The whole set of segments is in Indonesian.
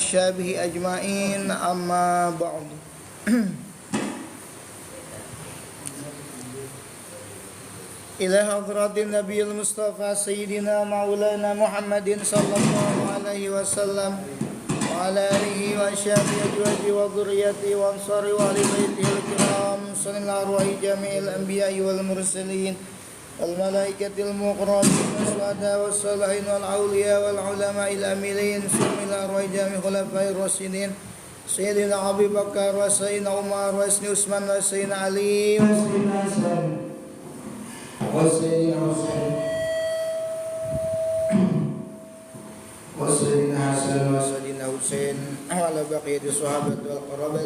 وأصحابه أجمعين أما بعد إلى حضرة النبي المصطفى سيدنا مولانا محمد صلى الله عليه وسلم وعلى آله وأصحابه أزواجه وذريته وأنصاره وأهل بيته الكرام صلى الله عليه جميع الأنبياء والمرسلين والملائكة المقربين والشهداء والصالحين والأولياء والعلماء العاملين صلى الله عليه جميع الخلفاء الراشدين سيدنا أبي بكر وسيدنا عمر وسيدنا عثمان وسيدنا علي وسيدنا حسن وسيدنا حسين وسيدنا حسن وسيدنا حسين وعلى بقية الصحابة والقرابة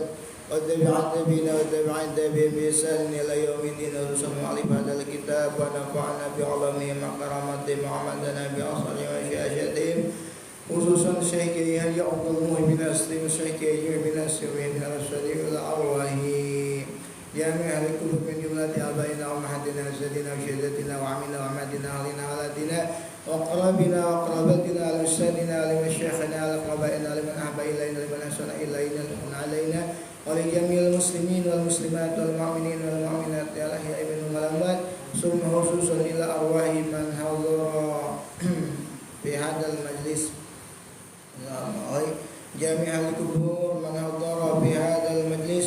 والتابعين والتابعين بإحسان إلى يوم الدين ورسولنا على هذا الكتاب ونفعنا بعلمهم وكرامتهم وعمدنا بأصلهم وشهادتهم خصوصا شيخ يحيى عبد المؤمن أسلم شيخ يحيى بن أسلم بن أسلم إلى أرواحه جامع الكتب من جملة آبائنا وأمهاتنا وسيدنا وشهادتنا وعمنا وعمادنا أهلنا وأولادنا وأقربنا وأقربتنا على أستاذنا على مشايخنا على قبائلنا لمن أحب إلينا لمن أحسن إلينا لمن علينا ولجميع المسلمين والمسلمات والمؤمنين والمؤمنات الأحياء منهم والأموات ثم خصوصا إلى أرواح من حضر في هذا المجلس جميع القبور من حضر في هذا المجلس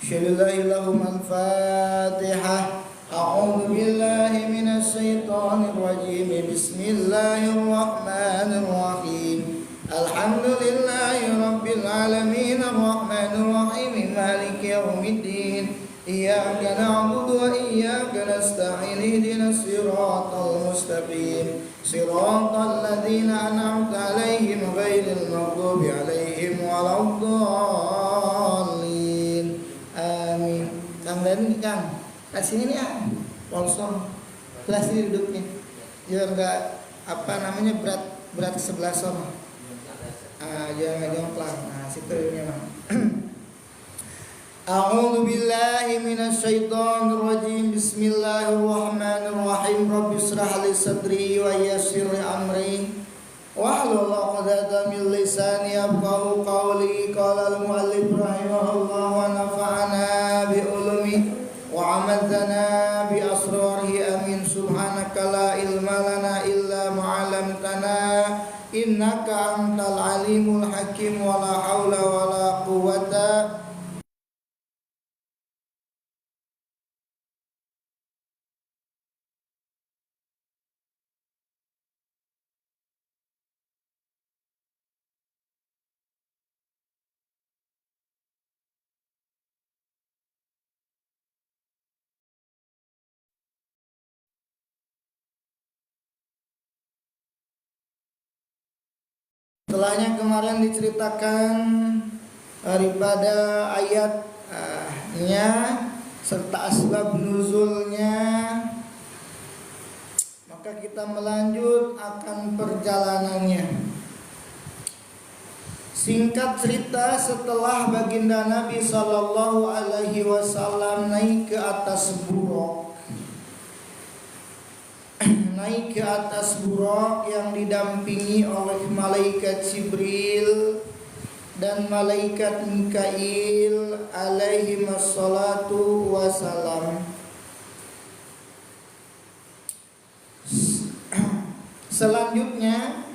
أشهد لا إله لهم الفاتحة أعوذ بالله من الشيطان الرجيم بسم الله الرحمن الرحيم الحمد لله رب العالمين الرحمن الرحيم مالك يوم الدين إياك نعبد وإياك نستعين اهدنا الصراط المستقيم صراط الذين أنعمت عليهم غير المغضوب عليهم ولا الضالين آمين. Kang Dani, Kang, kasih ini ya, sponsor kelas ini duduknya, biar nggak berat sebelah sana. Jangan jomplang. Nah, situ memang. A'udzu billahi minasy syaithanir rajim. Bismillahirrahmanirrahim. Rabbi shrah li sadri wa yassir li amri wahlul 'uqdatam min lisani yafqahu qawli. Qala al-mu'allif rahimahullah wa nafa'ana bi ulumi wa 'amadana bi asrarihi amin. Subhanaka la ilma lana illa ma 'allamtana innaka antal alimul hakim wa la haula wa la quwwata. Setelahnya kemarin diceritakan daripada ayatnya serta asbab nuzulnya, maka kita melanjut akan perjalanannya. Singkat cerita, setelah baginda Nabi Sallallahu Alaihi Wasallam naik ke atas buraq, yang didampingi oleh malaikat Jibril dan malaikat Mikail alaihi wassalatu wassalam. Selanjutnya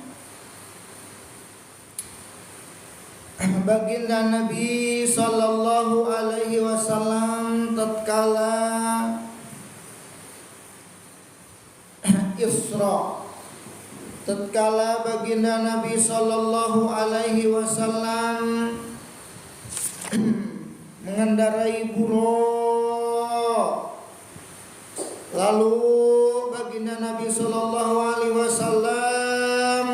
baginda Nabi Sallallahu Alaihi Wasallam tatkala Isra, tatkala baginda Nabi Sallallahu Alaihi Wasallam mengendarai buraq, lalu baginda Nabi Sallallahu Alaihi Wasallam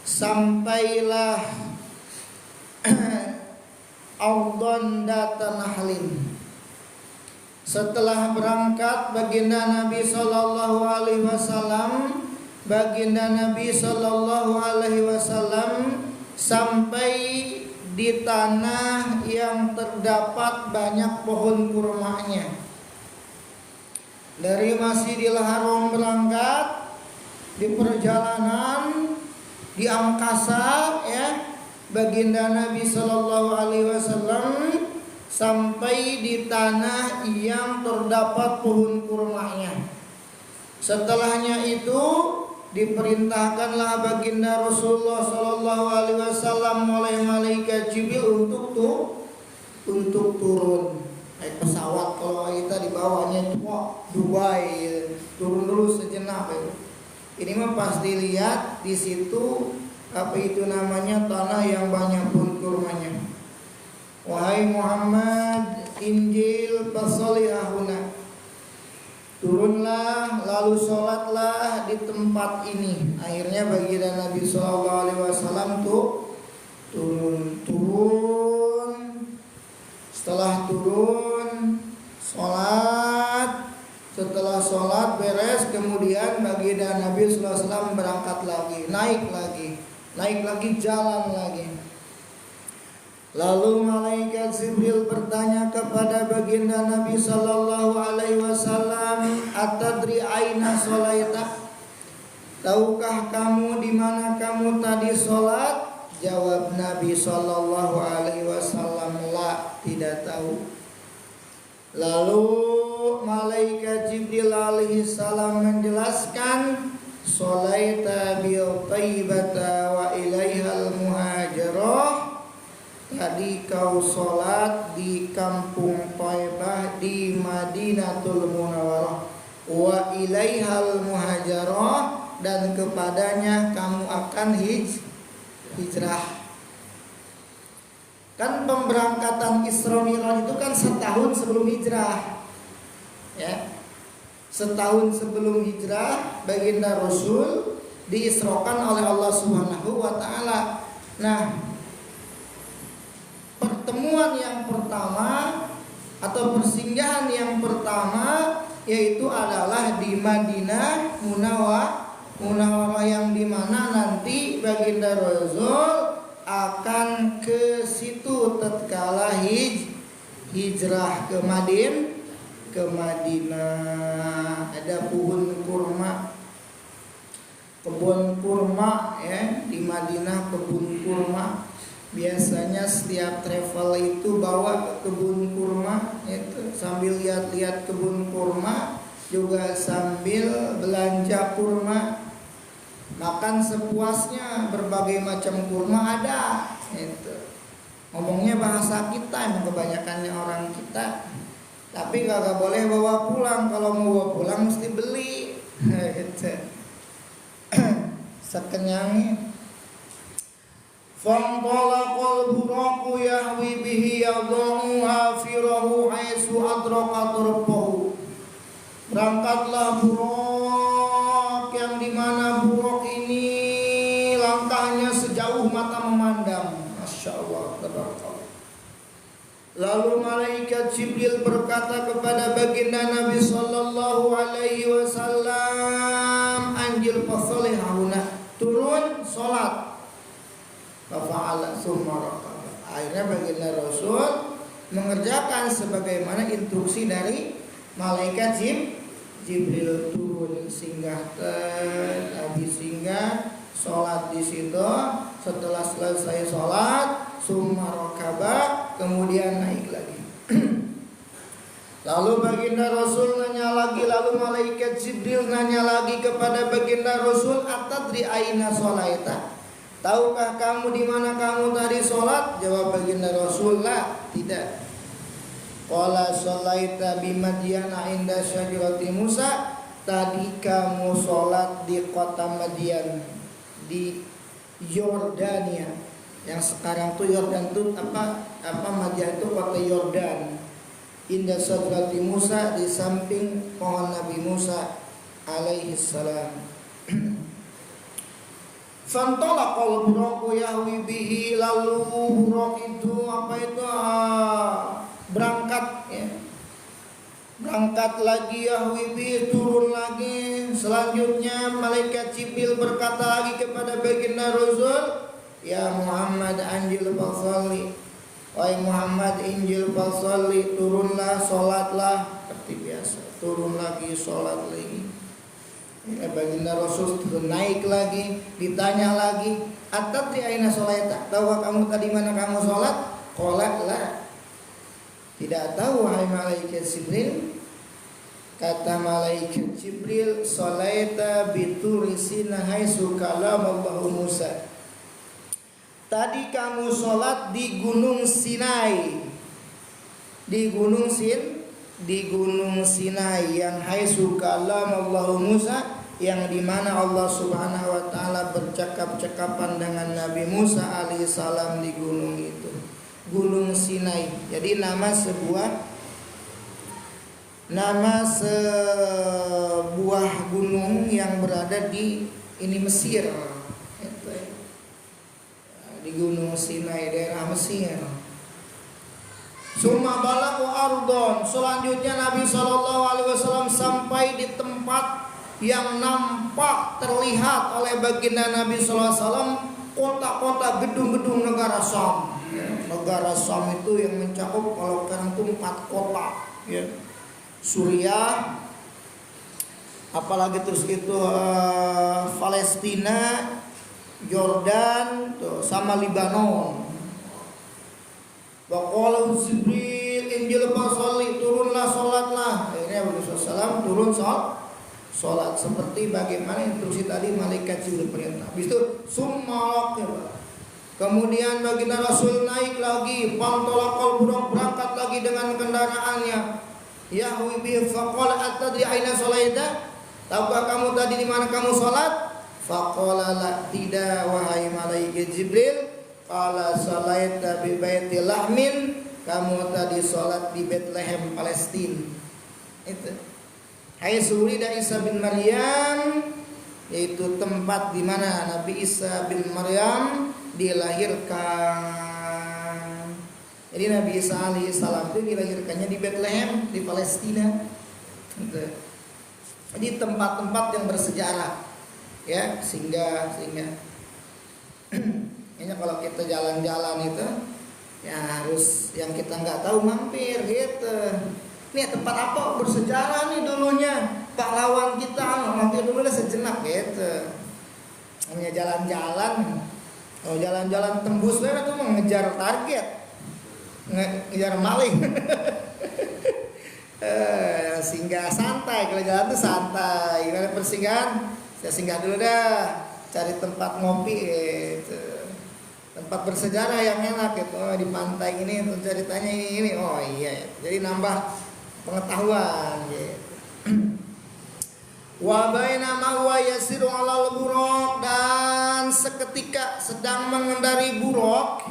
sampailah Ardhan Data Nahlin. Setelah berangkat baginda Nabi Sallallahu Alaihi Wasallam, baginda Nabi Sallallahu Alaihi Wasallam sampai di tanah yang terdapat banyak pohon kurmanya. Dari Masjidil Haram berangkat, di perjalanan, di angkasa, ya, baginda Nabi Sallallahu Alaihi Wasallam sampai di tanah yang terdapat pohon kurmanya. Setelahnya itu diperintahkanlah baginda Rasulullah Sallallahu Alaihi Wasallam oleh malaikat Jibril untuk turun naik pesawat. Kalau kita dibawanya Dubai, turun dulu sejenak. Ini mah pas dilihat di situ apa itu namanya tanah yang banyak pohon kurmanya. Wahai Muhammad, Injil fasolihahuna, turunlah lalu sholatlah di tempat ini. Akhirnya baginda Nabi Sallallahu Alaihi Wasallam tuh turun. Setelah turun, sholat. Setelah sholat beres, kemudian baginda Nabi Sallallahu Alaihi Wasallam berangkat lagi, naik lagi, jalan lagi. Lalu malaikat Jibril bertanya kepada baginda Nabi Sallallahu Alaihi Wasallam, atadri aina sholaita? Tahukah kamu di mana kamu tadi sholat? Jawab Nabi Sallallahu Alaihi Wasallam, la, tidak tahu. Lalu malaikat Jibril alaihi salam menjelaskan, sholaita bil Thaibata wa ilaihal muhajarah. Tadi kau sholat di kampung Thaibah di Madinatul Munawwarah, wa ilaihal muhajarah, dan kepadanya kamu akan hijrah. Kan pemberangkatan Isra Mi'raj itu kan setahun sebelum hijrah. Ya. Setahun sebelum hijrah baginda Rasul diisrokan oleh Allah Subhanahu wa taala. Nah, pertemuan yang pertama atau persinggahan yang pertama yaitu adalah di Madinah Munawwarah, yang dimana nanti baginda Rasul akan ke situ tatkala hijrah ke Madinah. Ada kebun kurma ya di Madinah, kebun kurma. Biasanya setiap travel itu bawa ke kebun kurma itu, sambil lihat-lihat kebun kurma juga sambil belanja kurma. Makan sepuasnya, berbagai macam kurma ada. Itu ngomongnya bahasa kita, emang kebanyakannya orang kita. Tapi kagak boleh bawa pulang. Kalau mau bawa pulang mesti beli. Gitu. Sekenyangnya. Fantalaqal buraqu yahwi bihi yadha'u hafirahu haitsu adraka turbahu. Berangkatlah buraq, yang dimana buraq ini langkahnya sejauh mata memandang. Masya Allah, tabarakallah. Lalu malaikat Jibril berkata kepada baginda Nabi Sallallahu Alaihi Wasallam, anjil fasolihahuna, turun sholat. Fa'ala summa raqaba. Akhirnya baginda Rasul mengerjakan sebagaimana instruksi dari malaikat Jibril, turun singgah habis singgah sholat di situ. Setelah selesai sholat, summa raqaba, kemudian naik lagi. Lalu baginda Rasul nanya lagi, lalu malaikat Jibril nanya lagi kepada baginda Rasul, atadri aina sholaita? Tahukah kamu di mana kamu tadi sholat? Jawab baginda Rasul, la, tidak. Qala sholaita bi Madyana inda syajarati Musa. Tadi kamu sholat di kota Madian, di Yordania. Yang sekarang tuh Yordan tuh apa Madian itu kota Yordan. Inda syajarati Musa, di samping pohon Nabi Musa alaihi salam. Fantalaqal buraqu yahwi bihi, lalu buraq itu berangkat ya. Berangkat lagi yahwi bihi, turun lagi. Selanjutnya malaikat Jibril berkata lagi kepada baginda Rasul, ya Muhammad anjil fasalli. Wahai Muhammad injil fasalli, turunlah, sholatlah seperti biasa. Turun lagi, sholat lagi. Baginda Rasul naik lagi, ditanya lagi, "Atadri aina sholaita?" Tahu kamu tadi mana kamu sholat? Qala la. Tidak tahu wahai malaikat Jibril. Kata malaikat Jibril, "Sholaita bituri Sina haitsu kalamallahu Musa." Tadi kamu sholat di Gunung Sinai. Di Gunung Sinai yang haitsu kalamallahu Musa, yang dimana Allah Subhanahu wa taala bercakap-cakapan dengan Nabi Musa alaihissalam di gunung itu, Gunung Sinai. Jadi nama sebuah gunung yang berada di Mesir. Itu, di Gunung Sinai daerah Mesir. Summa balaku ardon. Selanjutnya Nabi SAW sampai di tempat yang nampak terlihat oleh baginda Nabi SAW kota-kota gedung-gedung negara Syam. Negara Syam itu yang mencakup kalau sekarang itu 4 kota, ya. Suriah, apalagi terus itu Palestina, Jordan, tuh, sama Libanon. Waqala Jibril injil fasalli, turunlah sholatlah. Akhirnya Nabi SAW turun sholat seperti bagaimana instruksi tadi malaikat Jibril perintah. Habis itu summa kemudian baginda Rasul naik lagi, pantolakal burak, berangkat lagi dengan kendaraannya. Yahwi bi faqala atadri aina sholaita? Tahukah kamu tadi di mana kamu sholat? Faqala la, tidak wahai malaikat Jibril. Qala sholaita bi baiti lahmin, kamu tadi sholat di Bethlehem Palestina. Itu haitsu wulida Isa bin Maryam, yaitu tempat di mana Nabi Isa bin Maryam dilahirkan. Jadi Nabi Isa alaihissalam itu dilahirkannya di Bethlehem di Palestina. Gitu. Jadi tempat-tempat yang bersejarah, ya, sehingga ini kalau kita jalan-jalan itu ya harus yang kita nggak tahu mampir gitu. Ini tempat apa bersejarah nih dulunya, pahlawan kita, mampir dulu lah sejenak gitu. Hanya jalan-jalan, kalau jalan-jalan tembus itu mengejar target, ngejar maling. Singgah santai, kalau jalan tuh santai. Gimana persinggahan? Saya singgah dulu dah, cari tempat ngopi gitu. Tempat bersejarah yang enak gitu. Oh, di pantai ini ceritanya ini. Oh iya, jadi nambah pengetahuan gitu. Wa bainama huwa yasiru 'alal buraq, dan seketika sedang mengendari buraq,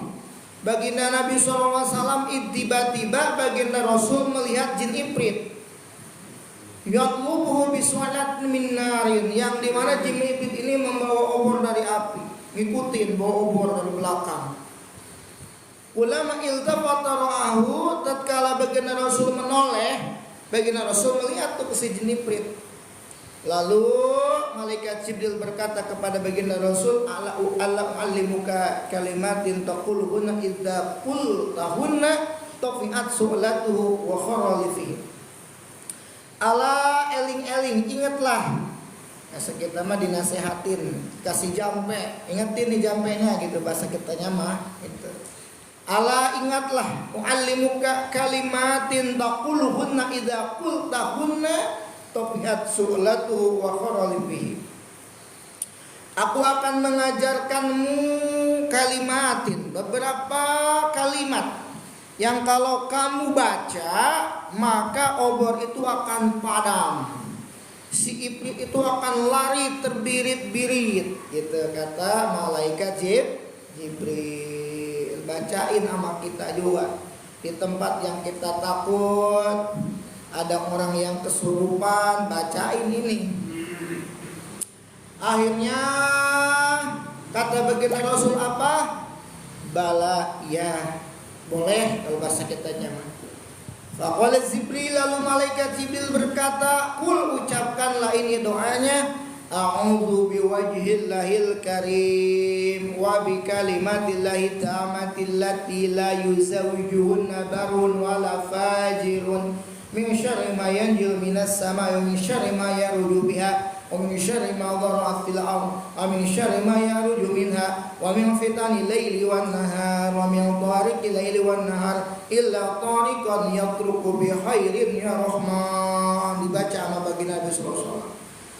baginda Nabi SAW tiba-tiba baginda Rasul melihat jin ifrit. Yatlubuhu bisu'alat min narin, yang dimana jin ifrit ini membawa obor dari api, ngikutin bawa obor dari belakang. Ulama iltafata ra'ahu, tatkala baginda Rasul menoleh, baginda Rasul melihat tuh si jin ifrit. Lalu malaikat Jibril berkata kepada baginda Rasul, "Ala u'allimuka kalimatin taquluhunna idza qultahunna tafi'at su'latuhu wa kharalifi." Ala eling-eling, ingatlah. Nah, kita mah dinasehatin, kasih jampe, ingetin nih jampenya gitu bahasa kitanya mah itu. Ala ingatlah, u'allimuka kalimatin taquluhunna idza qultahunna tafi'at su'latuhu wa kharalifi. Aku akan mengajarkanmu kalimatin, beberapa kalimat yang kalau kamu baca maka obor itu akan padam, si ifrit itu akan lari terbirit-birit gitu kata malaikat Jibril. Bacain sama kita juga di tempat yang kita takut, ada orang yang kesurupan, bacain ini. Akhirnya kata baginda Rasul apa? Bala, ya boleh kalau bahasa kitanya mah. Faqala Jibril, lalu malaikat Jibril berkata, "Qul, ucapkanlah ini doanya, a'udzu biwajhillahil karim wa bi kalimatillahi ta'amatil lati la yuzawwijuhunna barun wala fajirun min syarri ma yanzil minas sama'i wa min syarri ma yaruju biha wa min syarri ma dharra fil ardh wa min syarri ma yaruju minha wa min fitani laili wan nahar wa min tariqil laili wan nahar illa tariqan yatruku bi khairin ya rahman. Dibaca sama baginda Nabi sallallahu alaihi wasallam.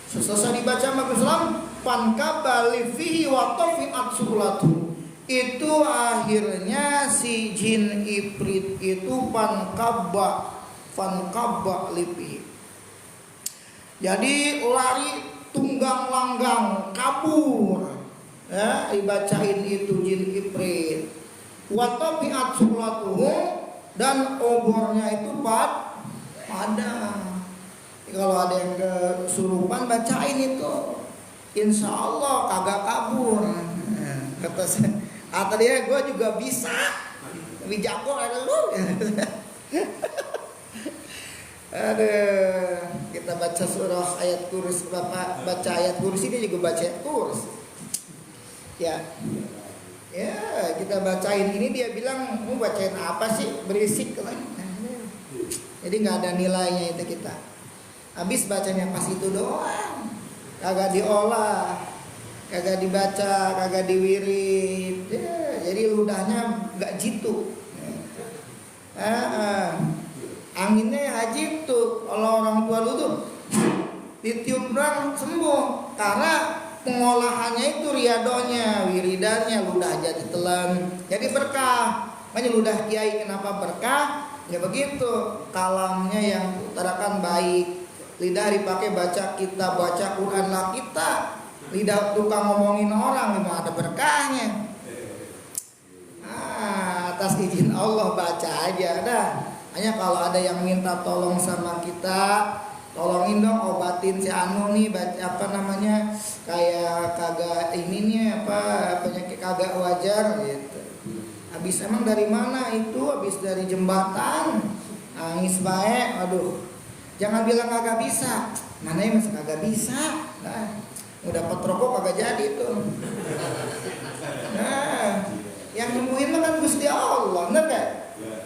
Selesai dibaca sama Nabi sallam, pankabali fihi wa tafi'at sulatu. Itu akhirnya si jin ifrit itu pankabba lipi. Jadi lari tunggang langgang kabur. Ya, dibacain itu jin ifrit. Wa tafi'at sulatuhu, dan obornya itu padam. Kalau ada yang kesurupan bacain itu, insya Allah kagak kabur. Kata dia, gue juga bisa, lebih jago ada lu. Aduh, kita baca surah ayat kursi, bapak baca ayat kursi, dia juga baca ayat kursi. Ya, kita bacain ini, dia bilang mau bacain apa sih, berisik lagi. Jadi nggak ada nilainya itu kita. Habis bacanya pas itu doang, kagak diolah, kagak dibaca, kagak diwirid, ya, jadi ludahnya nggak jitu. Anginnya ya jitu. Kalau orang tua lu tuh ditiup berang sembuh, karena pengolahannya itu riadonya, wiridannya, ludah jadi telan, jadi berkah. Makanya ludah kiai kenapa berkah? Ya begitu, kalamnya yang utarakan baik. Lidah dipakai baca kitab, baca Quran lah kita. Lidah tukang ngomongin orang, memang ada berkahnya. Atas izin Allah baca aja dah. Hanya kalau ada yang minta tolong sama kita, tolongin dong obatin si Anu nih, baca apa namanya, kayak kagak ini nih apa penyakit kagak wajar gitu. Habis emang dari mana itu? Habis dari jembatan. Nangis baik, aduh. Jangan bilang kagak bisa. Mana yang masih kagak bisa? Nah, mau dapat rokok kagak jadi tuh. Nah, yang nemuin mah kan Gusti Allah, bener gak?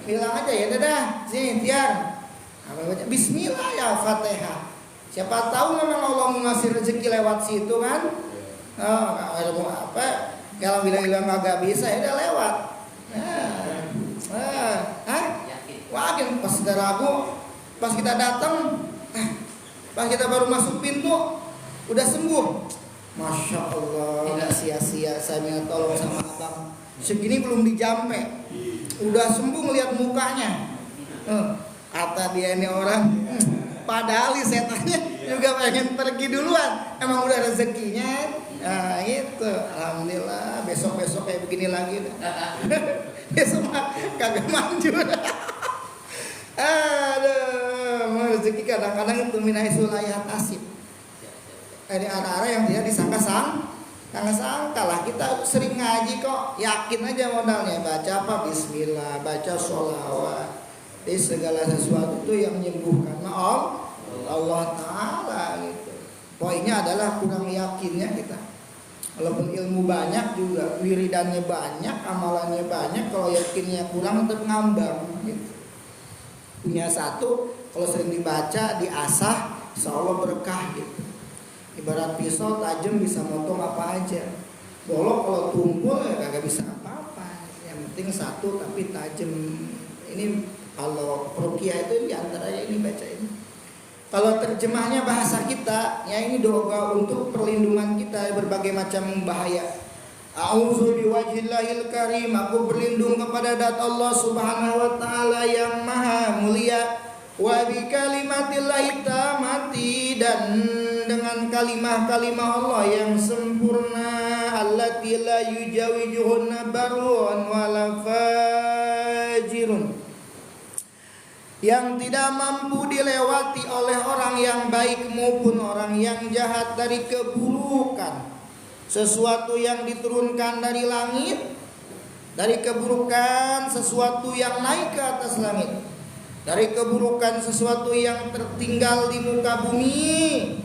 Bilang aja ya dadah, sini tiar. Baca Bismillah ya Fatihah. Siapa tahu memang Allah mau ngasih rezeki lewat situ kan? Mau apa? Kalau bilang kagak bisa ya udah lewat. Wah, pas kita ragu. Pas kita datang, pas kita baru masuk pintu, udah sembuh. Masya Allah, nggak sia-sia saya minta tolong sama abang. Segini belum dijampe, udah sembuh ngeliat mukanya. Kata dia ini orang, padahal setannya juga pengen pergi duluan. Emang udah rezekinya. Nah itu, alhamdulillah. Besok kayak begini lagi. Besok kagak manjur. Aduh, rezeki kadang-kadang itu minaisul ayat asib. Ada arah-arah yang dia disangka lah. Kita sering ngaji kok, yakin aja modalnya. Baca apa? Bismillah, baca sholawat. Jadi segala sesuatu itu yang menyembuhkan Allah Ta'ala gitu. Poinnya adalah kurang yakinnya kita. Walaupun ilmu banyak juga, wiridannya banyak, amalannya banyak, kalau yakinnya kurang tetap ngambang gitu. Punya satu, kalau sering dibaca, diasah, insya Allah berkah gitu. Ibarat pisau tajam bisa motong apa aja. Bolok kalau tumpul ya kagak bisa apa-apa. Yang penting satu tapi tajam. Ini kalau ruqyah itu diantaranya ini baca ini. Kalau terjemahnya bahasa kita, ya ini doa untuk perlindungan kita dari berbagai macam bahaya. A'udzu biwajhillahil karim, aku berlindung kepada zat Allah Subhanahu wa taala yang maha mulia, wa bi kalimatillahi tamati, dan dengan kalimah-kalimah Allah yang sempurna, allati la yujawijuhunna barrun wala fajirun, yang tidak mampu dilewati oleh orang yang baik maupun orang yang jahat dari keburukan. Sesuatu yang diturunkan dari langit, dari keburukan sesuatu yang naik ke atas langit, dari keburukan sesuatu yang tertinggal di muka bumi,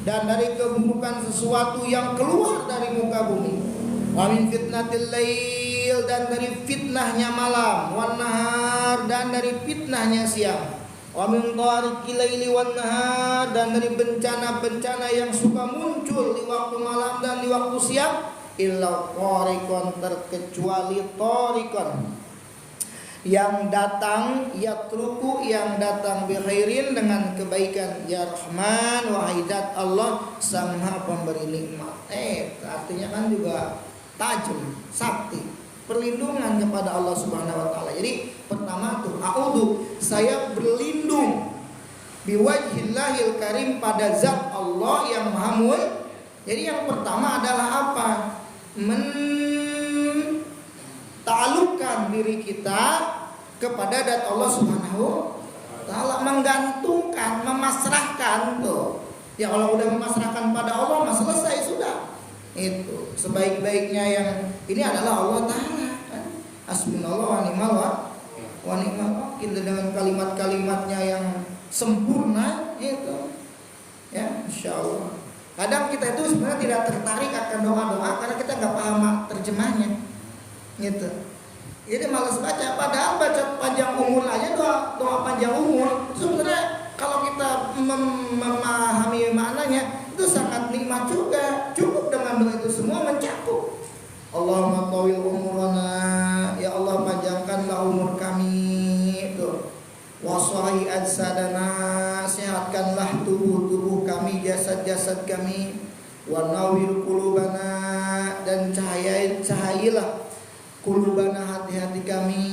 dan dari keburukan sesuatu yang keluar dari muka bumi. Wa min fitnatil lail, dan dari fitnahnya malam, wan nahar, dan dari fitnahnya siang. Wa min tariqil laili wan nahar, dan dari bencana-bencana yang suka muncul di waktu malam dan di waktu siang, illa tariqan, terkecuali tariqan yang datang yatruku, yang datang bi khairin, dengan kebaikan. Ya Rahman, wahai zat Allah sang Maha pemberi nikmat. Artinya kan juga tajam, sakti, perlindungan kepada Allah Subhanahu wa taala. Jadi pertama tuh a'udzu, saya berlindung biwajhillahil karim, pada zat Allah yang Maha Mulia. Jadi yang pertama adalah apa? Ta'alluqkan diri kita kepada zat Allah Subhanahu wa taala, menggantungkan, memasrahkan tuh. Ya kalau udah memasrahkan pada Allah, mah selesai sudah. Itu sebaik-baiknya yang ini adalah Allah taala. Hasbunallah wa ni'mal wakil, dengan kalimat-kalimatnya yang sempurna itu. Ya, insyaallah. Kadang kita itu sebenarnya tidak tertarik akan doa-doa karena kita nggak paham terjemahnya. Gitu. Jadi malas baca, padahal baca panjang umur aja, doa panjang umur sebenarnya kalau kita memahami maknanya itu sangat nikmat juga. Cukup dengan doa itu semua mencakup. Allahumma tawil umurana, ya Allah panjangkanlah umur kami itu. Wasahi ajsadana, sehatkanlah tubuh-tubuh kami, jasad-jasad kami. Wa nawwir qulubana, dan cahayailah qulubana, hati-hati kami.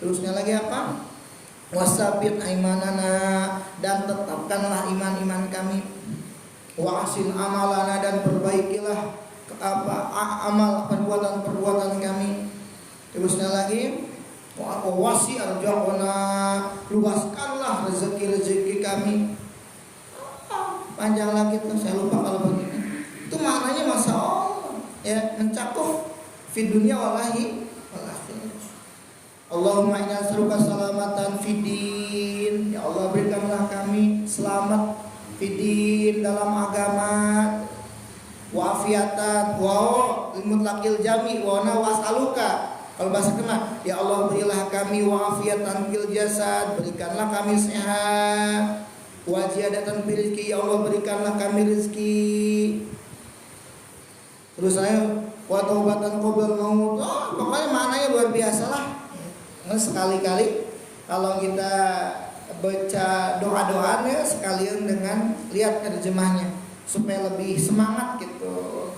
Terusnya lagi apa? Wasabit aimanana, dan tetapkanlah iman-iman kami. Wa asin amalana, dan perbaikilah amal perbuatan kami. Terusnya lagi wasi arjaqona, luaskanlah rezeki kami. Panjang lagi tuh, saya lupa kalau begini. Itu maknanya Masya Allah, ya, mencakup fid dunya wal akhirah. Allahumma inna nas'aluka salamatan fid din, ya Allah berikanlah kami selamat fid dalam agama, wa afiatan wa mutlaqil jami wa was'aluka. Kalau bahasa kena, ya Allah berilah kami wa afiatan fil jasad, berikanlah kami sehat, wa ziyadatan fil rizki, ya Allah berikanlah kami rezeki. Terus saya wa taubatan qabla maut. Pokoknya maknanya luar biasa lah. Sekali-kali kalau kita baca doa-doanya sekalian dengan lihat terjemahnya supaya lebih semangat gitu.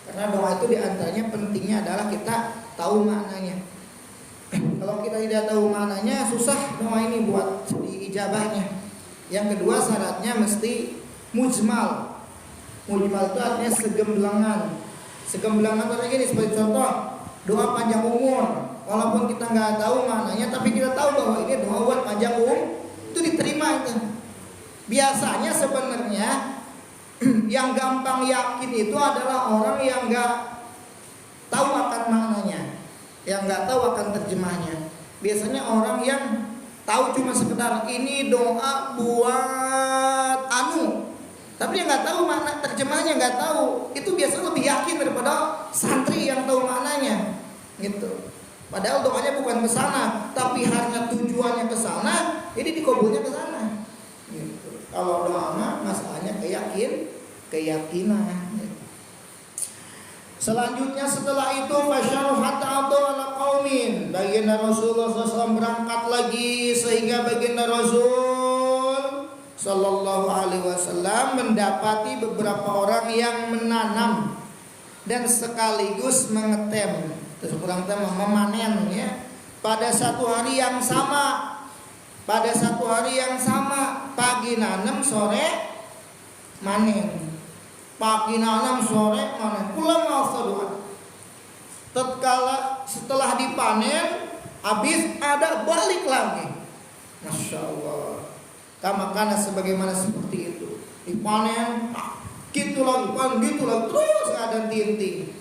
Karena doa itu diantaranya pentingnya adalah kita tahu maknanya. Kalau kita tidak tahu maknanya, susah doa ini buat diijabahnya. Yang kedua syaratnya mesti mujmal. Mujmal itu artinya segemblangan. Segemblangan itu gini, seperti contoh doa panjang umur. Walaupun kita nggak tahu maknanya, tapi kita tahu bahwa ini doa buat panjang umur, itu diterima itu. Biasanya sebenarnya yang gampang yakin itu adalah orang yang nggak tahu akan maknanya, yang nggak tahu akan terjemahnya. Biasanya orang yang tahu cuma sekedar ini doa buat anu, tapi dia nggak tahu makna terjemahnya, nggak tahu. Itu biasanya lebih yakin daripada santri yang tahu maknanya, gitu. Padahal doanya bukan ke sana, tapi hanya tujuannya ke sana, jadi dikabulnya ke sana. Gitu. Kalau doa mah masalahnya keyakinan. Selanjutnya setelah itu fasyarah hatta ala qaumin, baginda Rasulullah SAW berangkat lagi sehingga baginda Rasul Sallallahu Alaihi Wasallam mendapati beberapa orang yang menanam dan sekaligus mengetem. Terus kurang memanen ya. Pada satu hari yang sama, pagi nanam sore manen. Pagi nanam sore manen. Pulang mau tatkala setelah dipanen habis ada balik lagi. Masya Allah. Karena sebagaimana seperti itu. Dipanen, gitu lagi, terus ada tinting.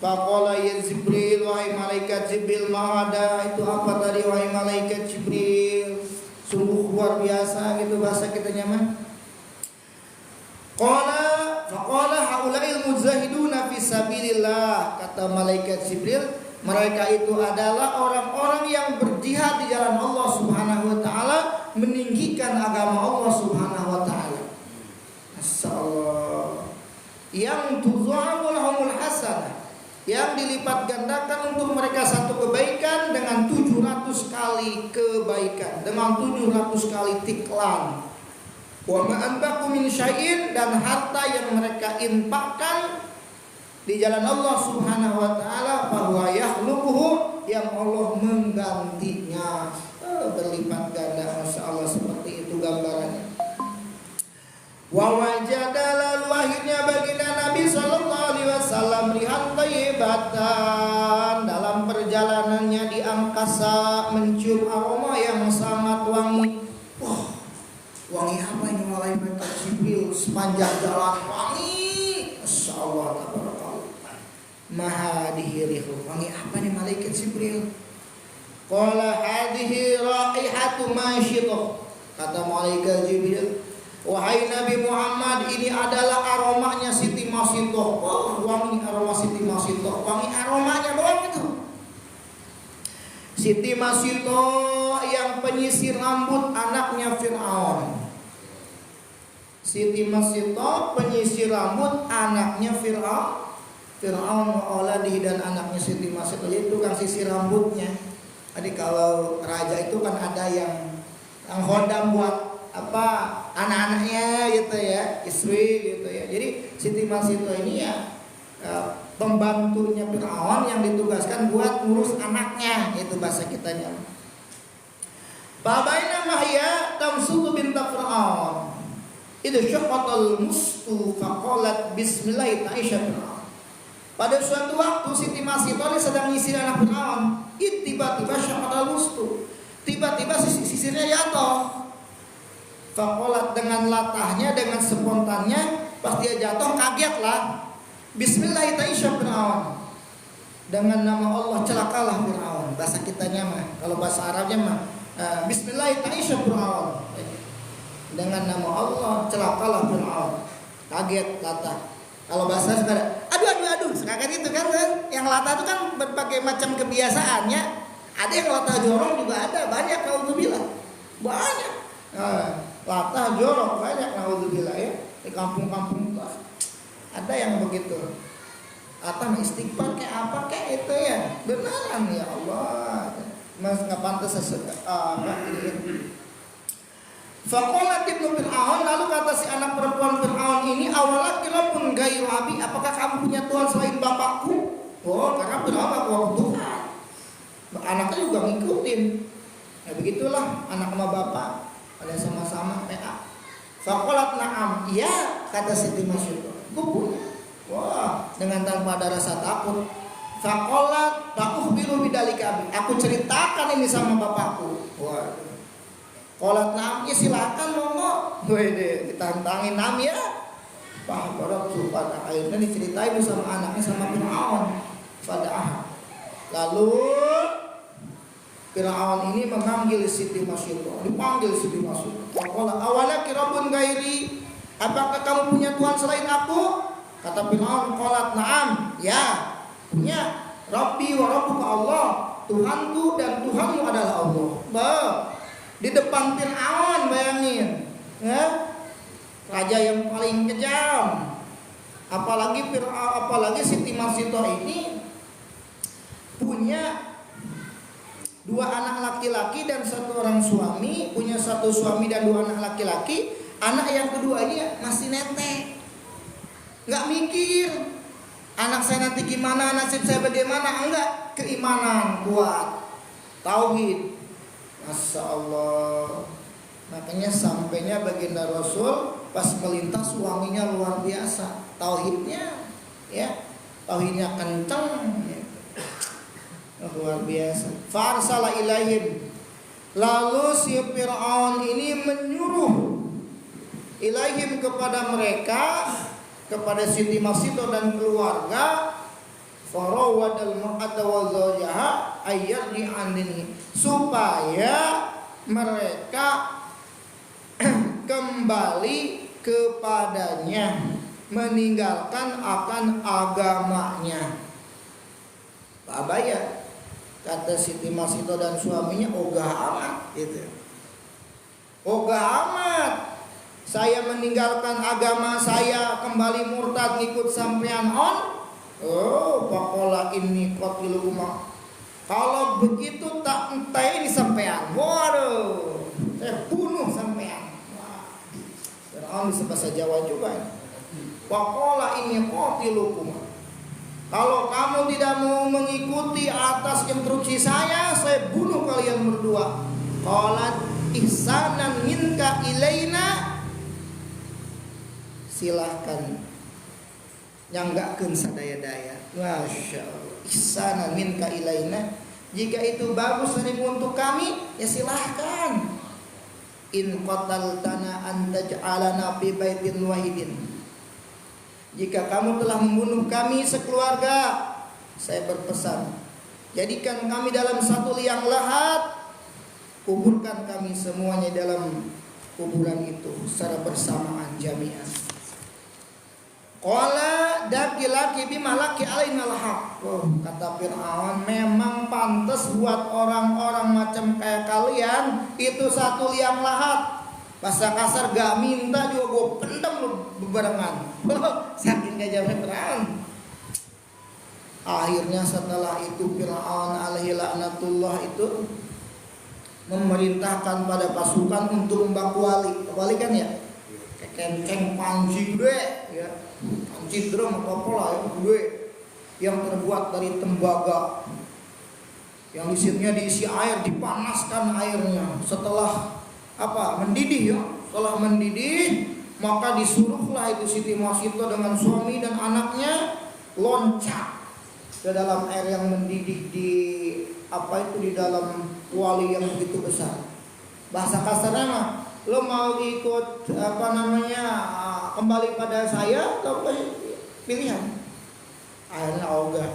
Faqala ya Jibril, wahai malaikat Jibril, ma'ada, itu apa tadi wahai malaikat Jibril? Sungguh luar biasa gitu bahasa kita nyaman. Faqala haula'il mujahiduna fi sabilillah, kata malaikat Jibril, mereka itu adalah orang-orang yang berjihad di jalan Allah Subhanahu wa taala, meninggikan agama Allah Subhanahu wa taala. Masyaallah. Yang tudha'u lahumul hasanah, yang dilipat gandakan untuk mereka satu kebaikan dengan 700 kali kebaikan, dengan 700 kali tiklan. Wa ma anfaqu min syai'in, dan harta yang mereka infakkan di jalan Allah Subhanahu wa taala, bahwa yakhluquhu, yang Allah menggantinya. Berlipat ganda, masyaallah, seperti itu gambarannya. Wa wajada, lalu akhirnya baginda Nabi sallallahu alaihi wasallam rihan thayyibatan, dalam perjalanannya di angkasa mencium aroma yang sangat wangi. Wah, wangi apa ini? Malaikat Jibril sepanjang jalan wangi. Masyaallah, tabarakallah. Maha dihirihu. Wangi apa nih malaikat Jibril? Qala hadhihi raihatu masyithah. Kata malaikat Jibril, wahai Nabi Muhammad, ini adalah aromanya Siti Masyithah. Oh, wangi aroma Siti Masyithah. Wangi aromanya doang itu. Siti Masyithah yang penyisir rambut anaknya Fir'aun. Siti Masyithah penyisir rambut anaknya Fir'aun. Fir'aun wa auladihi, dan anaknya Siti Masyithah itu tukang sisir rambutnya. Jadi kalau raja itu kan ada yang khodam buat apa, anak-anaknya gitu ya, istri gitu ya. Jadi Siti Masyithah ini ya pembantunya Fir'aun yang ditugaskan buat ngurus anaknya, itu bahasa kitanya. Babaina mahya tamsutu binta Fir'aun, itu syaqatal mustu faqalat bismillah ta'isha Fir'aun. Pada suatu waktu Siti Masyithah sedang ngisi anak Fir'aun, tiba-tiba syaqatal mustu, tiba-tiba sisirnya jatuh. Faqalat, dengan latahnya, dengan spontannya, pas dia jatuh kagetlah. Bismillah ta'isha Fir'aun, dengan nama Allah celakalah Fir'aun. Bahasa kitanya mah, kalau bahasa Arabnya mah Bismillah ta'isha Fir'aun, dengan nama Allah celakalah Fir'aun. Kaget latah. Kalau bahasa sekarang aduh kaget itu kan. Yang latah itu kan berbagai macam kebiasaannya. Ada yang latah jorok juga ada, banyak, naudzubillah. Banyak. Latah jorok banyak, naudzubillah ya. Di kampung-kampung ada yang begitu. Latah istighfar kayak apa kayak itu ya. Beneran ya Allah. Mas enggak pantas ini. Faqalat ibnu Fir'aun, lalu kata si anak perempuan Fir'aun ini, awalak kilapun gairu abi, apakah kamu punya Tuhan selain bapakku? Oh, karena Fir'aun aku Tuhan. Anaknya juga ngikutin. Ya begitulah anak sama bapak, ada sama-sama PA. Faqalat na'am, iya, kata Siti Masyithah, gue punya. Wah, dengan tanpa ada rasa takut. Faqalat ta'ukhbiru bidzalika abi, aku ceritakan ini sama bapakku. Wah. Qalat na'am, ya silakan monggo. Wede, ditantangin nam ya. Pak Barok pada akhirnya diceritain sama anaknya sama Fir'aun. Fada'ah. Lalu Fir'aun ini memanggil Siti Masyithah, dipanggil Siti Masyithah. Qala awala kirabun gairi, apakah kamu punya Tuhan selain aku? Kata Fir'aun, qalat na'am, ya punya. Rabbi wa rabbuka Allah, Tuhanku dan Tuhanmu adalah Allah. Di depan Fir'aun, bayangin ya? Raja yang paling kejam. Apalagi Siti Masyithah ini punya 2 anak laki-laki dan 1 orang suami. Punya 1 suami dan 2 anak laki-laki. Anak yang kedua ini masih netek, gak mikir anak saya nanti gimana, nasib saya bagaimana. Enggak, keimanan kuat, tauhid. Masya Allah. Makanya sampainya baginda Rasul pas melintas wanginya luar biasa. Tauhidnya ya, tauhidnya kencang ya. Luar biasa. Farsala ilaihim, lalu si Fir'aun ini menyuruh ilaihim kepada mereka, kepada Siti Masyithah dan keluarga, farawadal mar'ata wa zawjaha ayyarji andini, supaya mereka kembali kepadanya, meninggalkan akan agamanya. Apa ya? Kata Siti Masyithah dan suaminya, ogah amat gitu. Oga amat. Saya meninggalkan agama saya, kembali murtad ngikut sampean on. Oh, pakola ini qatil umma. Kalau begitu tak entai ini sampean. Waduh, saya bunuh sampean. Fir'aun bisa bahasa Jawa juga. Pakola ini qatil umma. Kalau kamu tidak mau mengikuti atas instruksi saya bunuh kalian berdua. Qalat ihsanan minka ilaina. Silahkan nyanggakkeun sadaya-daya. Masya Allah. Ihsanan minka ilaina. Jika itu bagus untuk kami, ya silahkan. In qataltana an taj'alana fi baitin wahidin. Jika kamu telah membunuh kami sekeluarga, saya berpesan, jadikan kami dalam satu liang lahat, kuburkan kami semuanya dalam kuburan itu secara bersamaan jami'an. Qala dakilaki bimalaki alainal haq. Oh, kata Fir'aun, memang pantas buat orang-orang macam kayak kalian itu satu liang lahat. Bahasa kasar gak minta juga gue pendem lu bebarengan. Saking gajahnya Fir'aun. Akhirnya setelah itu Fir'aun alaihi laknatullah itu memerintahkan pada pasukan untuk membaku wali kan ya, kenceng panci gede ya, panci drum atau apalah ya gede yang terbuat dari tembaga, yang isinya diisi air, dipanaskan airnya. Setelah mendidih ya, setelah mendidih maka disuruhlah itu Siti Masito dengan suami dan anaknya loncat ke dalam air yang mendidih di di dalam kuali yang begitu besar. Bahasa kasarnya mah, lo mau ikut kembali pada saya atau pilihan? Akhirnya ogah.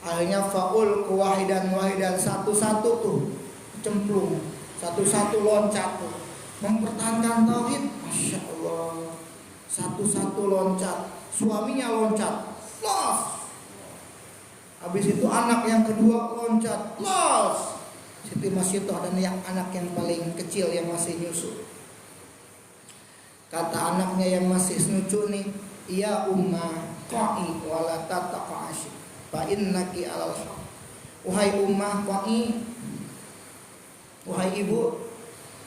Akhirnya faul wahidan satu-satu tuh cemplung, satu-satu loncat tuh. Mempertahankan tauhid, masya Allah. Satu-satu loncat, suaminya loncat, los. Habis itu anak yang kedua loncat, los. Siti Masito dan yang anak yang paling kecil yang masih nyusu. Kata anaknya yang masih nyusu nih, ya ummah qa'i wala tataqashi fa innaki alal haq. Wahai ummah qa'i, wahai ibu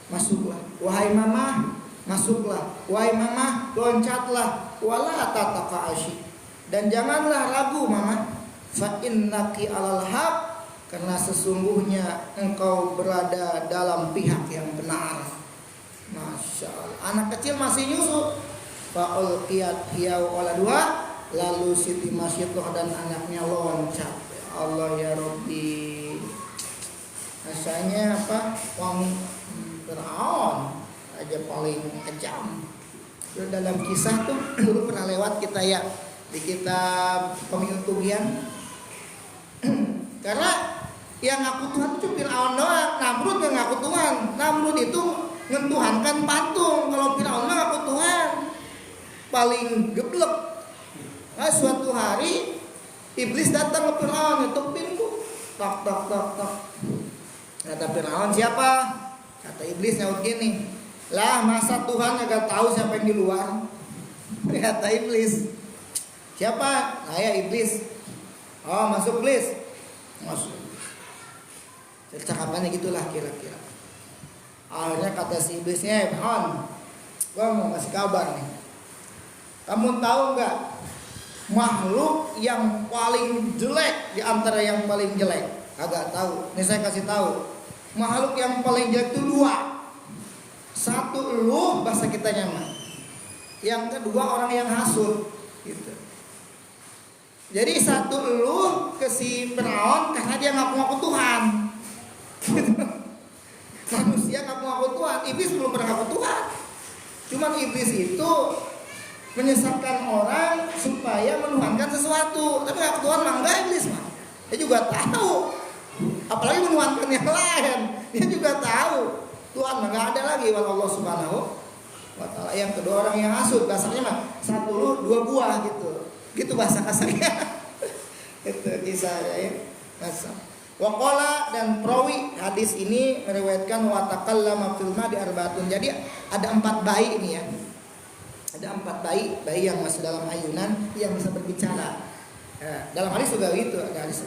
masuklah, wahai mama masuklah, wahai mama loncatlah, wala tataqashi, dan janganlah ragu mama, fa innaki alal haq, karena sesungguhnya engkau berada dalam pihak yang benar. Masya Allah. Anak kecil masih nyusu. Fa'ul qiyat hiya wala dua. Lalu Siti Masito dan anaknya loncat. Ya Allah ya Rabbi. Rasanya Wong Fir'aun aja paling kejam. Lalu dalam kisah tuh dulu pernah lewat kita ya di kitab Pemilu Tugian. Karena yang ngaku Tuhan itu Fir'aun doang. Namrud yang ngaku Tuhan. Namrud itu ngetuhankan patung. Kalau Fir'aun ngaku Tuhan, paling geblek. Nah, suatu hari iblis datang ke Fir'aun, ngetuk pintu. Tak. Kata Fir'aun, siapa? Kata iblis nyaut gini, lah masa Tuhan gak tahu siapa yang di luar? Kata iblis, siapa? Nah ya iblis. Oh masuk iblis. Masuk. Cakapannya gitulah kira-kira. Akhirnya kata si iblisnya, Fir'aun, gua mau kasih kabar nih. Kamu tahu nggak makhluk yang paling jelek di antara yang paling jelek? Agak tahu. Nih saya kasih tahu. Makhluk yang paling jelek itu dua. Satu lu, bahasa kita nyaman. Yang kedua orang yang hasut. Gitu. Jadi satu lu ke si Fir'aun karena dia ngaku-ngaku Tuhan. Manusia ngaku-ngaku Tuhan. Iblis belum pernah ngaku Tuhan. Cuman iblis itu menyesatkan orang supaya menuhankan sesuatu. Tapi ngaku Tuhan mah enggak iblis mah. Dia juga tahu. Apalagi menuhankan yang lain. Dia juga tahu Tuhan mah enggak ada lagi walau Allah Subhanahu wa taala. Yang kedua orang yang hasud, bahasanya mah satu lu dua buah gitu. Gitu bahasa kasarnya. Itu kisahnya ya. Masa. Waqala dan perawi hadis ini meriwayatkan wa takallama fil madi arbaatun. Jadi ada 4 bayi ini ya. Ada 4 bayi yang masih dalam ayunan yang bisa berbicara. Dalam hadis juga gitu, ada hadis.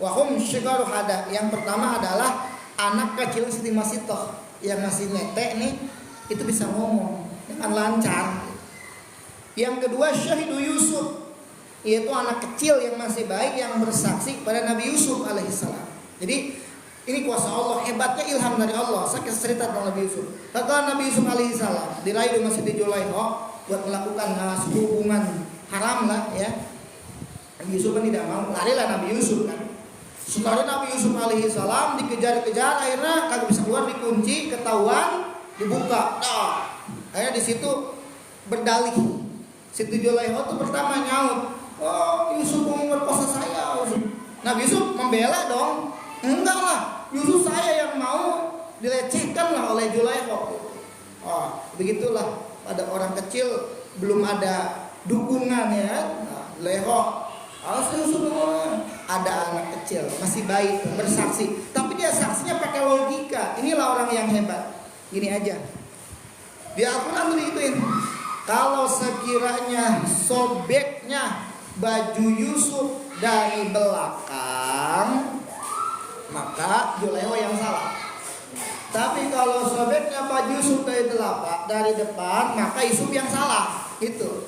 Wa hum syigaru hada. Yang pertama adalah anak kecil Siti Masitoh yang masih netek nih, itu bisa ngomong dengan lancar. Yang kedua Syahidu Yusuf, yaitu anak kecil yang masih baik yang bersaksi pada Nabi Yusuf alaihissalam. Jadi ini kuasa Allah, hebatnya ilham dari Allah. Saya cerita tentang Nabi Yusuf. Setelah Nabi Yusuf alaihissalam diraih dengan Siti Julaiha buat melakukan hubungan haram lah ya. Nabi Yusuf kan tidak mau, larilah Nabi Yusuf kan. Setelah Nabi Yusuf alaihissalam dikejar-kejar, akhirnya kagak bisa keluar, dikunci, ketahuan, dibuka. Akhirnya di situ berdalih. Siti Julaiha itu pertama nyaut, "Oh, Yusuf mau merkosa saya." Nabi Yusuf membela dong. "Enggak lah, Yusuf saya yang mau dilecehkan lah oleh Julaiha." Begitulah pada orang kecil belum ada dukungan ya. Leho, Yusuf ada anak kecil masih baik bersaksi, tapi dia saksinya pakai logika. Inilah orang yang hebat. Gini aja, di Al-Quran itu kalau sekiranya sobeknya baju Yusuf dari belakang, maka Julaiha yang salah. Tapi kalau sobeknya baju Yusuf dari depan, maka Yusuf yang salah. Itu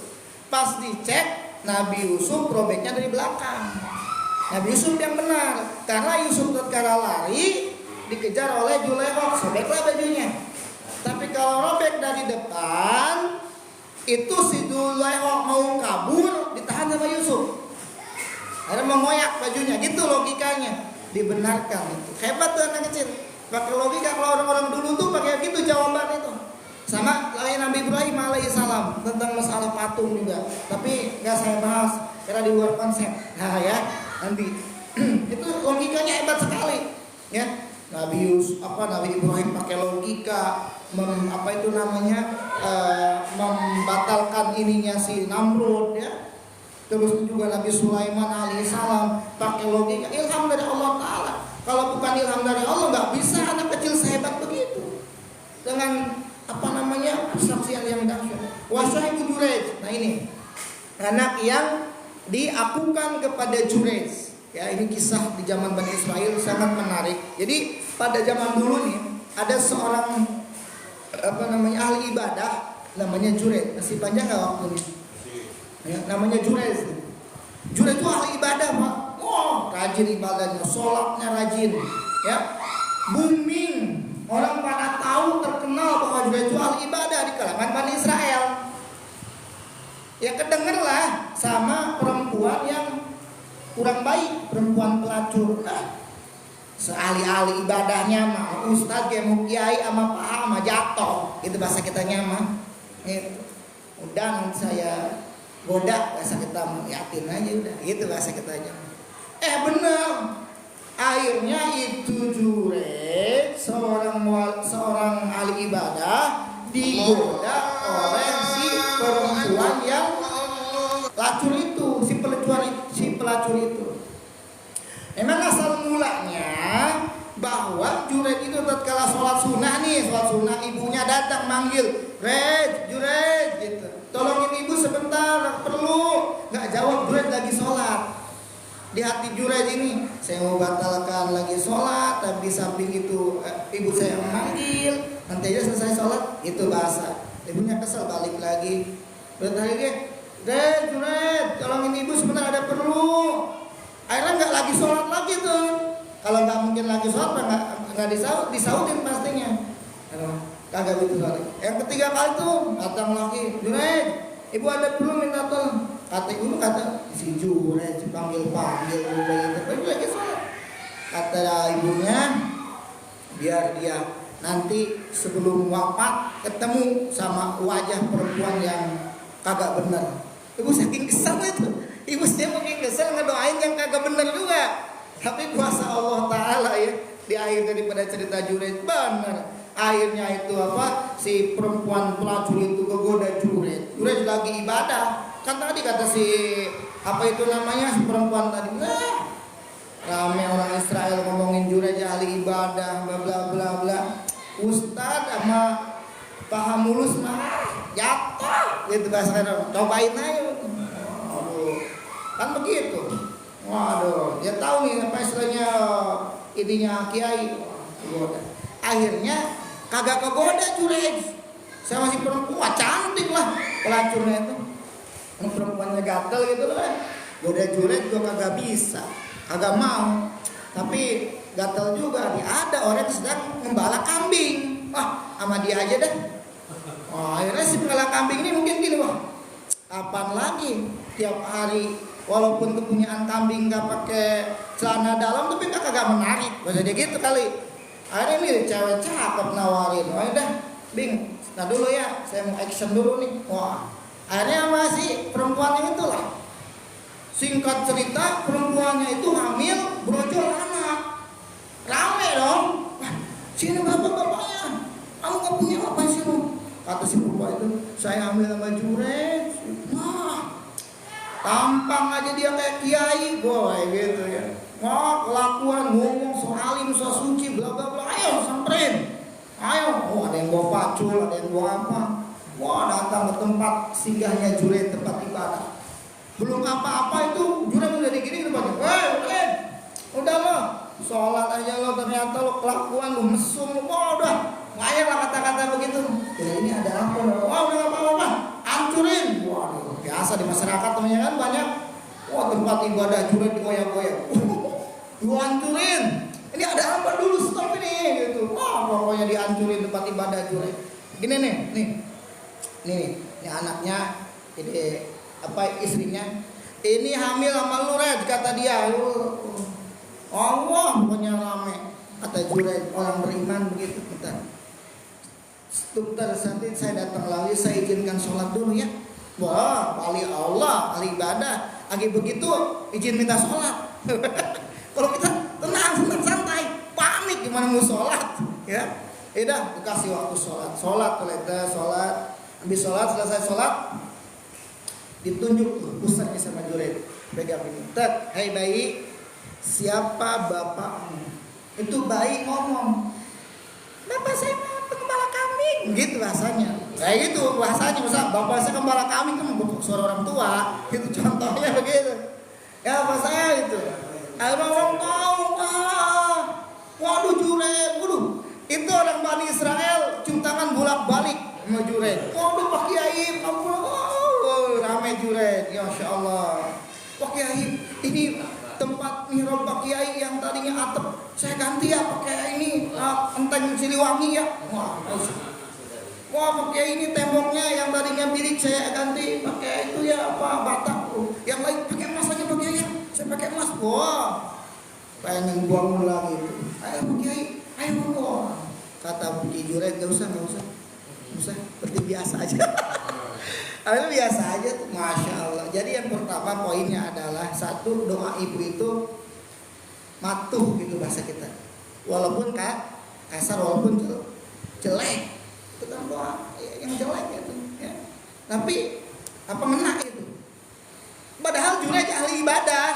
pas dicek, Nabi Yusuf robeknya dari belakang. Nabi Yusuf yang benar, karena Yusuf tatkala lari dikejar oleh Julaiha, sobeklah bajunya. Tapi kalau robek dari depan, itu si Julaiha mau kabur, ditahan sama Yusuf. Akhirnya mengoyak bajunya, gitu logikanya. Dibenarkan itu. Hebat tuh anak kecil. Pakai logika. Kalau orang-orang dulu tuh pakai gitu jawaban itu. Sama lain Nabi Ibrahim alaihissalam tentang masalah patung juga. Tapi nggak saya bahas karena di luar konsep. Nah ya, nanti itu logikanya hebat sekali. Ya, Nabi Ibrahim pakai logika, membatalkan ininya si Namrud ya. Terus juga Nabi Sulaiman alaihissalam pakai logika, ilham dari Allah Ta'ala. Kalau bukan ilham dari Allah nggak bisa anak kecil sehebat begitu dengan persaksian yang dahsyat. Wasyahidu Jurej. Nah ini anak yang diakukan kepada Jurej. Ya, ini kisah di zaman Bani Israel sangat menarik. Jadi pada zaman dulu nih ada seorang ahli ibadah namanya Jurej. Masih panjang nggak waktunya? Ya, namanya Jurej. Jurej itu ahli ibadah, Pak. Rajin ibadahnya, sholatnya rajin. Ya, booming. Orang pada tahu, terkenal bahwa Jurej itu ahli ibadah di kalangan Bani Israel. Ya kedengerlah sama perempuan yang kurang baik, perempuan pelacur. Seahli-ahli ibadahnya mah ustaz kayak mau kiai sama paha sama jatuh. Itu bahasa kitanya mah. Gitu. Udah nanti saya goda, bahasa kita yakin aja udah. Gitu bahasa kitanya. Benar. Akhirnya itu Jurej, seorang ahli ibadah digoda oleh si perempuan yang pelacur itu, si pelacur itu. Emang asal mulanya bahwa Jurej itu tatkala sholat sunnah, ibunya datang manggil, Jurej gitu. Tolongin ibu sebentar, perlu. Nggak jawab, Jurej lagi sholat. Di hati Jurej ini, saya mau batalkan lagi sholat, tapi samping itu ibu saya memanggil, nanti aja selesai sholat. Itu bahasa. Ibunya kesel, balik lagi. Berarti Jurej, tolongin ibu sebentar, ada perlu. Akhirnya nggak lagi sholat lagi tuh. Kalau nggak mungkin lagi sholat, nggak disautin pastinya. Kagak gitu lagi. Yang ketiga kali tuh datang lagi, Jurej, ibu ada perlu minta tolong. Kata ibu, si Jurej panggil lagi sholat. Kata ibunya, biar dia nanti sebelum wafat ketemu sama wajah perempuan yang kagak benar. Ibu saking kesal itu, ibu saya makin kesal ngedoain yang kagak benar juga. Tapi kuasa Allah Ta'ala ya, di akhir daripada cerita Jurej benar. Akhirnya itu si perempuan pelacur itu kegoda Jurej. Jurej lagi ibadah. Kan tadi kata si perempuan tadi, Rame orang Israel ngomongin Jurej ahli ibadah, bla bla bla bla. Ustad sama Pak Mulus mah jatuh gitu bahasa cobain aja. Aduh, kan begitu. Waduh, dia tahu nih apa istilahnya ininya kiai. Akhirnya kagak kegoda Jurej. Saya masih perempuan cantik lah pelacurnya itu. Perempuannya gatel gitu kan. Goda Jurej juga kagak bisa. Agak mau, tapi gatel juga. Ada orang yang sedang membala kambing. Wah, sama dia aja dah. Akhirnya si pengembala kambing ini mungkin gini, wah, kapan lagi tiap hari walaupun kepunyaan kambing nggak pakai celana dalam tapi kagak menarik. Bahasa dia gitu kali. Akhirnya ini cewek cakep nawarin, wah udah, Bing, nah dulu ya, saya mau action dulu nih. Wah, akhirnya masih perempuan yang itulah. Singkat cerita, perempuannya itu hamil, brojol anak. Rame dong. Wah, sini bapak-bapaknya. Kamu gak punya apa sih lu? Kata si bapak itu, saya hamil sama Jurej. Wah, tampang aja dia kayak kiai, boy gitu ya. Wah, kelakuan, ngomong so alim, so suci, bla bla bla. Ayo samperin. Ayo. Oh, ada yang bawa pacul, ada yang bawa apa. Wah, datang ke tempat singgahnya Jurej, tempat ibadah. Belum apa-apa itu Jurej udah digini depannya. Udah lo sholat aja lo, ternyata lo kelakuan lo mesum lo. Wah udah banyak lah kata-kata begitu. Ya ini ada apa lo? Wah udah apa-apa, hancurin. Waduh, biasa di masyarakat temennya kan banyak. Wah tempat ibadah Jurej digoyang-goyang. Lu hancurin. Ini ada apa dulu, stop ini gitu. Wah pokoknya dihancurin tempat ibadah Jurej. Gini nih anaknya ini apa istrinya ini hamil sama lu Red, kata dia. Allah pokoknya rame kata Jurej, orang beriman begitu. Bentar nanti saya datang lagi, saya izinkan sholat dulu ya. Wah wali Allah, ahli ibadah lagi begitu izin minta sholat. Kalau kita tenang santai, panik gimana mau sholat ya. Udah dikasih waktu sholat habis sholat, selesai sholat ditunjuk tuh pusatnya sama Jurej, pegang ini, hai bayi, siapa bapakmu? Itu bayi ngomong, bapak saya pengembala kambing, gitu bahasanya. Kayak gitu bahasanya, misal bapak saya pengembala kambing kan suara orang tua, itu contohnya begitu. Ya bapak saya itu, akhirnya orang tahu, waduh Jurej, itu orang Bani Israel cium tangan bolak-balik sama Jurej. Waduh Pak Kiai, ramai Jurej, ya Masya Allah. Pak Kiai, ini tempat mihrab Pak Kiai yang tadinya atap, saya ganti ya pakai ini enteng Siliwangi ya. Wah Pak Kiai, ini temboknya yang tadinya bilik saya ganti pakai itu ya apa batak. Yang lain pakai emas aja Pak Kiai, saya pakai emas. Wah, pengen buang lagi itu. Ayo Pak Kiai, ayo buang. Kata Buki Jurej, nggak usah, seperti biasa aja. Itu biasa aja tuh, Masya Allah. Jadi yang pertama poinnya adalah satu, doa ibu itu matuh gitu bahasa kita. Walaupun kasar, walaupun jelek, itu kan doa yang jelek gitu ya. Tapi apa ngena itu. Padahal Jurej ahli ibadah,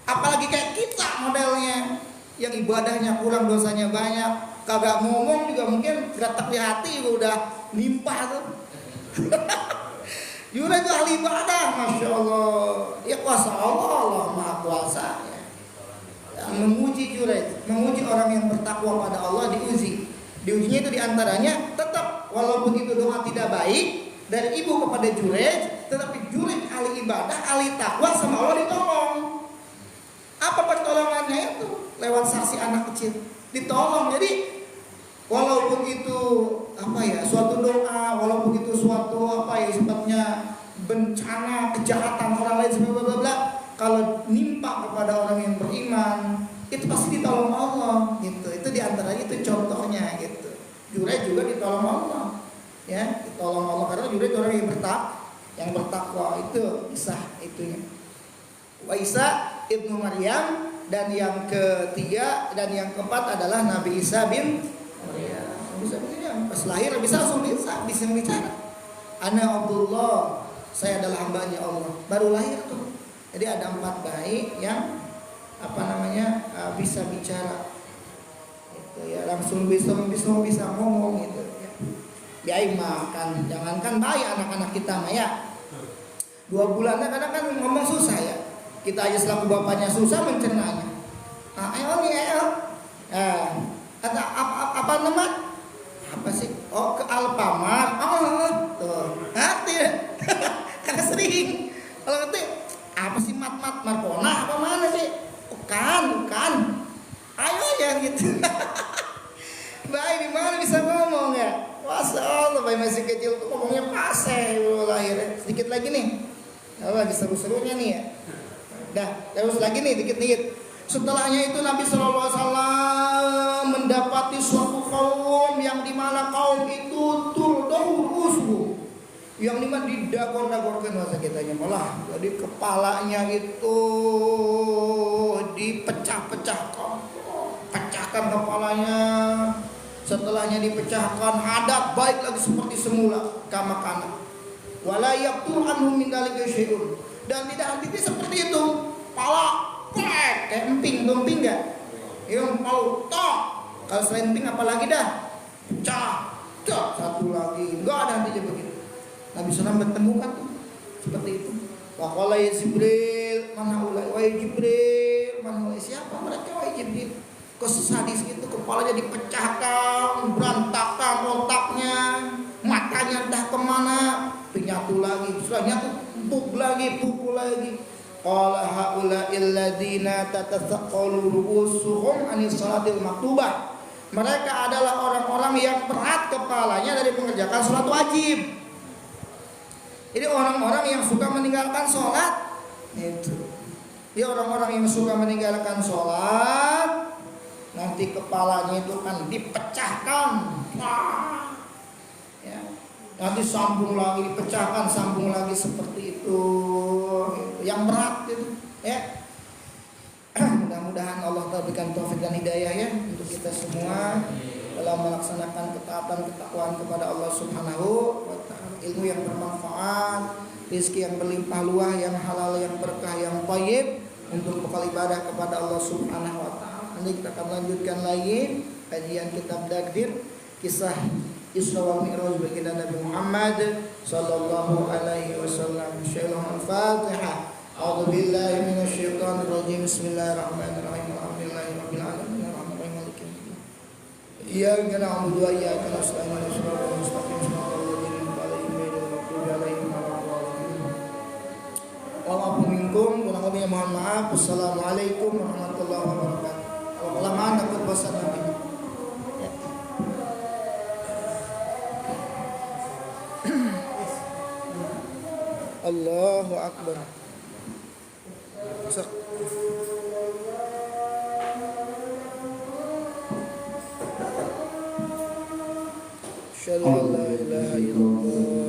apalagi kayak kita modelnya yang ibadahnya kurang, dosanya banyak, kagak ngomong juga mungkin gerak di hati udah nimpah tuh. Jurej itu ahli ibadah, Masya Allah. Ya kuasa Allah maha kuasa ya. Memuji Jurej, memuji orang yang bertakwa pada Allah diuji. Diujinya itu diantaranya tetap walaupun itu doa tidak baik dari ibu kepada Jurej, tetapi Jurej ahli ibadah, ahli takwa, sama Allah ditolong. Apa pertolongannya itu? Lewat saksi anak kecil ditolong. Jadi walaupun itu suatu doa, walaupun itu suatu sifatnya bencana, kejahatan orang lain sebagainya, kalau nimpa kepada orang yang beriman, itu pasti ditolong Allah gitu. Itu diantaranya, itu contohnya gitu. Jurej juga ditolong Allah ya, ditolong Allah karena Jurej orang yang bertakwa. Itu kisah itunya. Isa ibnu Maryam, dan yang ketiga dan yang keempat adalah Nabi Isa bin Maryam. Pas lahir bisa langsung bisa bicara. Ana Abdullah, saya adalah hambanya Allah. Baru lahir tuh. Jadi ada 4 bayi yang bisa bicara gitu ya, langsung bisa ngomong gitu ya. Biarin makan, jangankan bayi anak-anak kita mah ya. 2 bulannya kadang kan ngomong susah ya. Kita aja selaku bapaknya susah mencernanya. Ayo. Kata apa nama? Apa sih? Oh, ke Alfamart. Tuh. Ngerti ya? Karena sering. Kalau ngerti, apa sih Marpona apa mana sih? Bukan. Ayo ya gitu. Baik, di mana bisa ngomong ya? Masya Allah, bayi masih kecil tuh ngomongnya fase lahirnya. Sedikit lagi nih. Lagi seru-serunya nih ya. Dah, terus lagi nih dikit-dikit. Setelahnya itu Nabi SAW mendapati suatu kaum yang dimana kaum itu turdahu usbu, yang dimana didagor-dagorkan bahasa kitanya, malah jadi kepalanya itu dipecahkan kepalanya. Setelahnya dipecahkan hadap balik lagi seperti semula kama kana. Wala yaqtur anhum min dzalika syai'un, dan tidak henti seperti itu. Pala kayak emping enggak? Yang mau tok. Kalau selain emping apalagi dah? Pecah. Satu lagi. Enggak ada hentinya begitu. Nabi SAW bertemukan tuh seperti itu. Wa qala ya Jibril, mana ulai wa Jibril, mana ulai, siapa mereka wa Jibril? Kok sesadis itu, kepalanya dipecahkan, berantakan otaknya, matanya entah kemana, penyatu lagi, setelah nyatu pukul lagi. Qala haula'il ladzina tatathaqalu ru'usuhum 'anis salatil maktubah. Mereka adalah orang-orang yang berat kepalanya dari mengerjakan salat wajib. Ini orang-orang yang suka meninggalkan salat. Itu. Dia orang-orang yang suka meninggalkan salat, nanti kepalanya itu akan dipecahkan. Ya. Nanti sambung lagi, dipecahkan, sambung lagi seperti itu. Yang berat itu, ya. Mudah-mudahan Allah berikan taufik dan hidayah ya untuk kita semua dalam melaksanakan ketakwaan kepada Allah Subhanahu wa taala. Ilmu yang bermanfaat, rezeki yang berlimpah luah, yang halal, yang berkah, yang thayyib untuk bekal ibadah kepada Allah Subhanahu wa taala. Nanti kita akan lanjutkan lagi kajian kitab Takdir, kisah Isra wal Mi'raj baginda Nabi Muhammad sallallahu alaihi wasallam. Al-Fatihah. A'udzu billahi minasyaitonir rajim. Bismillahirrahmanirrahim. Alhamdulillahirabbil alamin. Arrahmanirrahim. Maliki yaumiddin. Iyyaka na'budu wa iyyaka nasta'in. Shiratal mustaqim. Shiratal ladzina an'amta 'alaihim ghairil maghdubi 'alaihim waladdallin. Minkum, kurang lebihnya mohon maaf. Assalamualaikum warahmatullahi wabarakatuh. Kelamaan takut bosan nanti. Allahu Akbar. Asyhadu an la ilaha illallah